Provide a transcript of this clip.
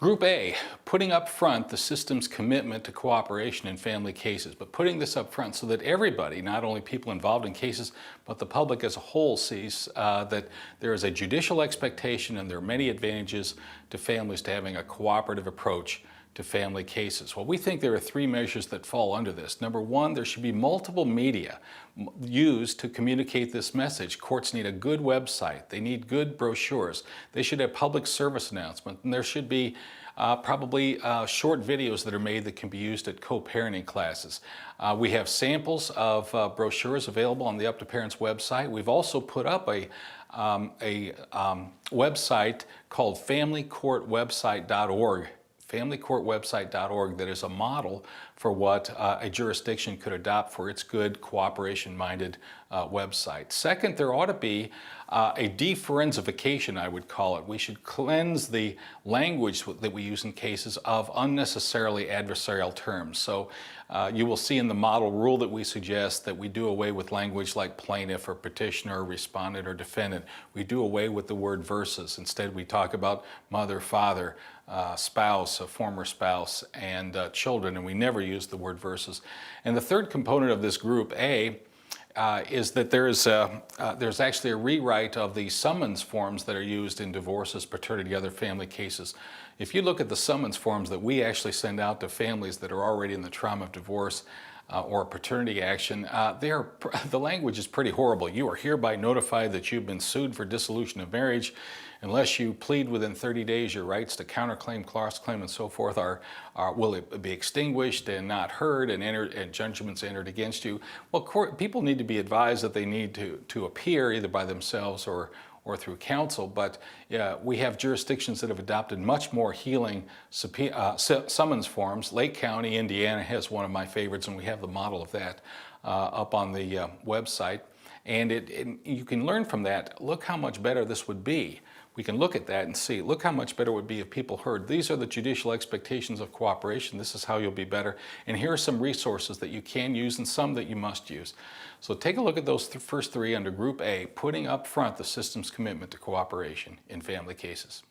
Group A, putting up front the system's commitment to cooperation in family cases, but putting this up front so that everybody, not only people involved in cases, but the public as a whole sees that there is a judicial expectation and there are many advantages to families to having a cooperative approach to family cases. Well, we think there are three measures that fall under this. Number one, there should be multiple media used to communicate this message. Courts need a good website. They need good brochures. They should have public service announcements. And there should be probably short videos that are made that can be used at co-parenting classes. We have samples of brochures available on the Up to Parents website. We've also put up a website called familycourtwebsite.org. familycourtwebsite.org that is a model for what a jurisdiction could adopt for its good cooperation-minded website. Second, there ought to be a deforensification, I would call it. We should cleanse the language that we use in cases of unnecessarily adversarial terms. So you will see in the model rule that we suggest that we do away with language like plaintiff or petitioner or respondent or defendant. We do away with the word versus. Instead, we talk about mother, father, spouse, a former spouse, and children, and we never use the word versus. And the third component of this group A is that there's actually a rewrite of the summons forms that are used in divorces, paternity, other family cases. If you look at the summons forms that we actually send out to families that are already in the trauma of divorce or paternity action, the language is pretty horrible. You are hereby notified that you've been sued for dissolution of marriage. Unless you plead within 30 days, your rights to counterclaim, cross-claim, and so forth will be extinguished and not heard, and judgments entered against you. Well, people need to be advised that they need to appear either by themselves or through counsel, but we have jurisdictions that have adopted much more healing summons forms. Lake County, Indiana has one of my favorites, and we have the model of that up on the website. And you can learn from that. Look how much better this would be. We can look at that and see, look how much better it would be if people heard, these are the judicial expectations of cooperation, this is how you'll be better, and here are some resources that you can use and some that you must use. So take a look at those first three under Group A, putting up front the system's commitment to cooperation in family cases.